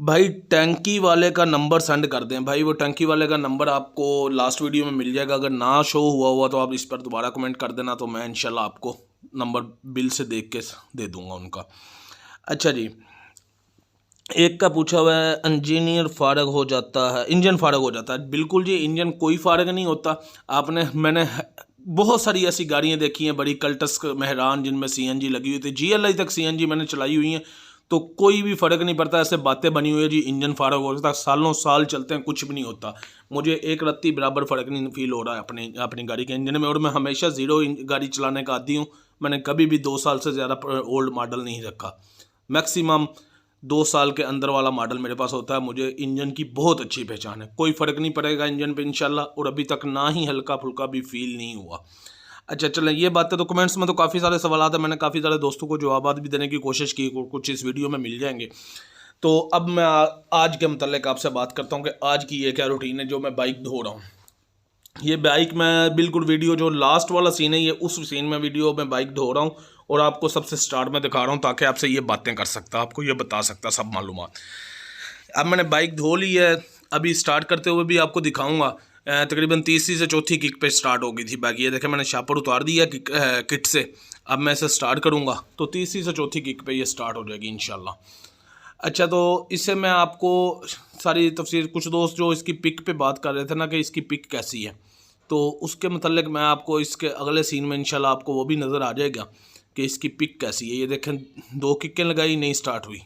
भाई टंकी वाले का नंबर सेंड कर दें भाई, वो टंकी वाले का नंबर आपको लास्ट वीडियो में मिल जाएगा। अगर ना शो हुआ तो आप इस पर दोबारा कमेंट कर देना, तो मैं इंशाल्लाह आपको नंबर बिल से देख के दे दूंगा उनका। अच्छा जी, एक का पूछा हुआ है इंजीनियर फारग हो जाता है, इंजन फारग हो जाता है। बिल्कुल जी, इंजन कोई फारग नहीं होता। मैंने बहुत सारी ऐसी गाड़ियाँ देखी हैं बड़ी कल्टस मेहरान जिनमें सीएनजी लगी हुई थी, जीएलआई तक सीएनजी मैंने चलाई हुई हैं, तो कोई भी फ़र्क नहीं पड़ता। ऐसे बातें बनी हुई है जी इंजन फारग हो जाता है, सालों साल चलते हैं कुछ भी नहीं होता। मुझे एक रत्ती बराबर फ़र्क नहीं फील हो रहा है अपनी गाड़ी के इंजन में, और मैं हमेशा ज़ीरो गाड़ी चलाने का आदी हूँ। मैंने कभी भी 2 साल से ज़्यादा ओल्ड मॉडल नहीं रखा, मैक्सिमम 2 साल के अंदर वाला मॉडल मेरे पास होता है। मुझे इंजन की बहुत अच्छी पहचान है, कोई फ़र्क नहीं पड़ेगा इंजन पे इंशाल्लाह, और अभी तक ना ही हल्का फुल्का भी फील नहीं हुआ। अच्छा चलें, ये बातें तो कमेंट्स में तो काफ़ी सारे सवाल हैं, मैंने काफ़ी सारे दोस्तों को जवाब भी देने की कोशिश की, कुछ इस वीडियो में मिल जाएंगे। तो अब मैं आज के मतलब आपसे बात करता हूँ कि आज की ये क्या रूटीन है जो मैं बाइक धो रहा हूँ। ये बाइक मैं बिल्कुल वीडियो जो लास्ट वाला सीन है, ये उस सीन में वीडियो में बाइक धो रहा हूँ और आपको सबसे स्टार्ट में दिखा रहा हूँ, ताकि आपसे ये बातें कर सकता, आपको ये बता सकता सब मालूमात। अब मैंने बाइक धो ली है, अभी स्टार्ट करते हुए भी आपको दिखाऊंगा। तकरीबन तीसरी से चौथी किक पे स्टार्ट हो गई थी बाइक। ये देखें मैंने शापर उतार दिया किट से। अब मैं इसे स्टार्ट करूँगा तो तीसरी से चौथी किक पे ये स्टार्ट हो जाएगी इंशाल्लाह। अच्छा, तो इससे मैं आपको सारी तफसीर, कुछ दोस्त जो इसकी पिक पे बात कर रहे थे ना कि इसकी पिक कैसी है, तो उसके मतलब मैं आपको इसके अगले सीन में इंशाल्लाह आपको वो भी नज़र आ जाएगा कि इसकी पिक कैसी है। ये देखें 2 किकें लगाई, नहीं स्टार्ट हुई,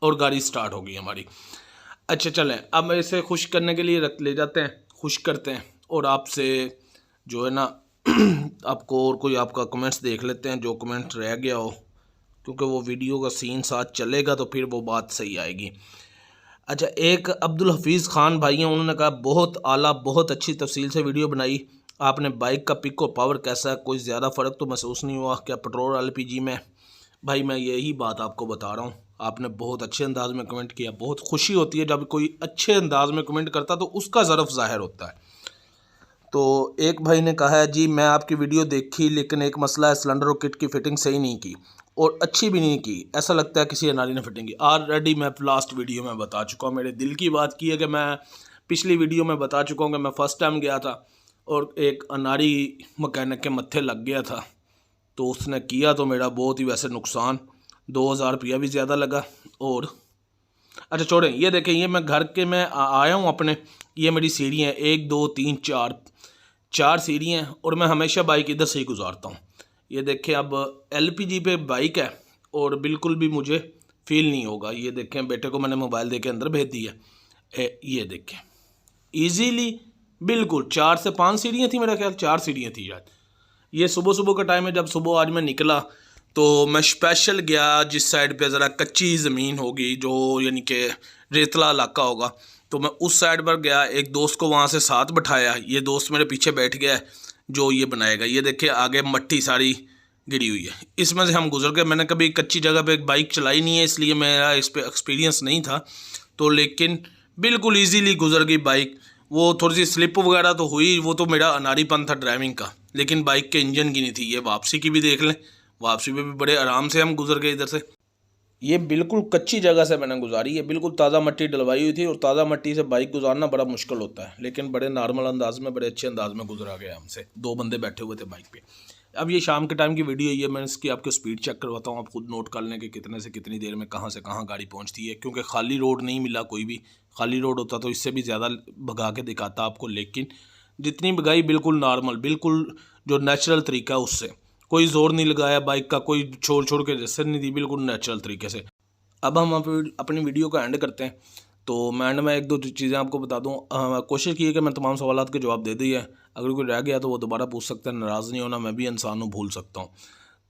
और गाड़ी स्टार्ट हो गई हमारी। अच्छा चलें, अब इसे खुश करने के लिए ले जाते हैं, खुश करते हैं, और आपसे जो है ना आपको और कोई आपका कमेंट्स देख लेते हैं जो कमेंट रह गया हो, क्योंकि वो वीडियो का सीन साथ चलेगा तो फिर वो बात सही आएगी। अच्छा, एक अब्दुल हफीज़ ख़ान भाई हैं, उन्होंने कहा बहुत आला, बहुत अच्छी तफसील से वीडियो बनाई आपने। बाइक का पिक और पावर कैसा है, कोई ज़्यादा फ़र्क तो महसूस नहीं हुआ क्या पेट्रोल LPG में? भाई मैं यही बात आपको बता रहा हूँ, आपने बहुत अच्छे अंदाज में कमेंट किया। बहुत खुशी होती है जब कोई अच्छे अंदाज में कमेंट करता तो उसका ज़रफ़ ज़ाहिर होता है। तो एक भाई ने कहा है जी मैं आपकी वीडियो देखी, लेकिन एक मसला है, सिलेंडर और किट की फ़िटिंग सही नहीं की और अच्छी भी नहीं की, ऐसा लगता है किसी अनाड़ी ने फिटिंग की। ऑलरेडी मैं लास्ट वीडियो में बता चुका हूँ, मेरे दिल की बात की है कि मैं पिछली वीडियो में बता चुका हूँ कि मैं फ़र्स्ट टाइम गया था और एक अनाड़ी मकैनिक के मत्थे लग गया था, तो उसने किया तो मेरा बहुत ही वैसे नुकसान, 2000 रुपया भी ज़्यादा लगा। और अच्छा छोड़ें, ये देखें, ये मैं घर के मैं आया हूँ अपने, ये मेरी सीढ़ियाँ हैं, 1 2 3 4 सीढ़ियाँ हैं, और मैं हमेशा बाइक इधर से ही गुजारता हूँ। ये देखें, अब LPG पे बाइक है और बिल्कुल भी मुझे फील नहीं होगा। ये देखें, बेटे को मैंने मोबाइल दे के अंदर भेज दिया, ये देखें ईजीली बिल्कुल 4 से 5 सीढ़ियाँ थी, मेरा ख्याल 4 सीढ़ियाँ थी शायद। ये सुबह सुबह का टाइम है, जब सुबह आज मैं निकला तो मैं स्पेशल गया जिस साइड पे ज़रा कच्ची ज़मीन होगी, जो यानी कि रेतला इलाका होगा, तो मैं उस साइड पर गया, एक दोस्त को वहाँ से साथ बैठाया। ये दोस्त मेरे पीछे बैठ गया है जो ये बनाएगा। ये देखिए आगे मट्टी सारी गिरी हुई है, इसमें से हम गुजर गए। मैंने कभी कच्ची जगह पे बाइक चलाई नहीं है, इसलिए मेरा इस पर एक्सपीरियंस नहीं था, तो लेकिन बिल्कुल ईजीली गुजर गई बाइक। वो थोड़ी सी स्लिप वगैरह तो हुई, वो तो मेरा अनारीपन था ड्राइविंग का, लेकिन बाइक के इंजन की नहीं थी। ये वापसी की भी देख लें, वापसी में भी बड़े आराम से हम गुजर गए इधर से। ये बिल्कुल कच्ची जगह से मैंने गुजारी है, बिल्कुल ताज़ा मट्टी डलवाई हुई थी, और ताज़ा मट्टी से बाइक गुजारना बड़ा मुश्किल होता है, लेकिन बड़े नॉर्मल अंदाज में, बड़े अच्छे अंदाज में गुजरा गया हमसे। 2 बंदे बैठे हुए थे बाइक पे। अब ये शाम के टाइम की वीडियो, ये मैं इसकी आपको स्पीड चेक करवाता हूँ, आप खुद नोट कर लें कि कितने से कितनी देर में कहाँ से कहाँ गाड़ी पहुँचती है, क्योंकि खाली रोड नहीं मिला कोई भी। खाली रोड होता तो इससे भी ज़्यादा भगा के दिखाता आपको, लेकिन जितनी भगाई बिल्कुल नॉर्मल, बिल्कुल जो नेचुरल तरीका है उससे, कोई ज़ोर नहीं लगाया बाइक का, कोई छोड़ छोड़ के जैसे नहीं दी, बिल्कुल नेचुरल तरीके से। अब हम अपनी वीडियो का एंड करते हैं, तो मैं एंड में 1 2 चीज़ें आपको बता दूं। कोशिश की है कि मैं तमाम सवालात के जवाब दे दिए हैं, अगर कोई रह गया तो वो दोबारा पूछ सकते हैं, नाराज़ नहीं होना, मैं भी इंसान हूँ, भूल सकता हूँ।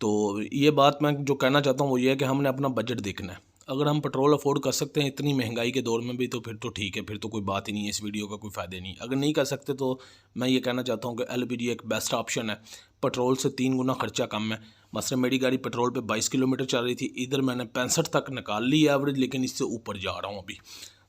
तो ये बात मैं जो कहना चाहता हूँ वो ये है कि हमने अपना बजट देखना है। अगर हम पेट्रोल अफोर्ड कर सकते हैं इतनी महंगाई के दौर में भी, तो फिर तो ठीक है, फिर तो कोई बात ही नहीं है, इस वीडियो का कोई फ़ायदा नहीं। अगर नहीं कर सकते तो मैं ये कहना चाहता हूँ कि LPG एक बेस्ट ऑप्शन है, पेट्रोल से 3 गुना खर्चा कम है। मसलन मेरी गाड़ी पेट्रोल पे 22 किलोमीटर चल रही थी, इधर मैंने 65 तक निकाल ली एवरेज, लेकिन इससे ऊपर जा रहा हूँ अभी।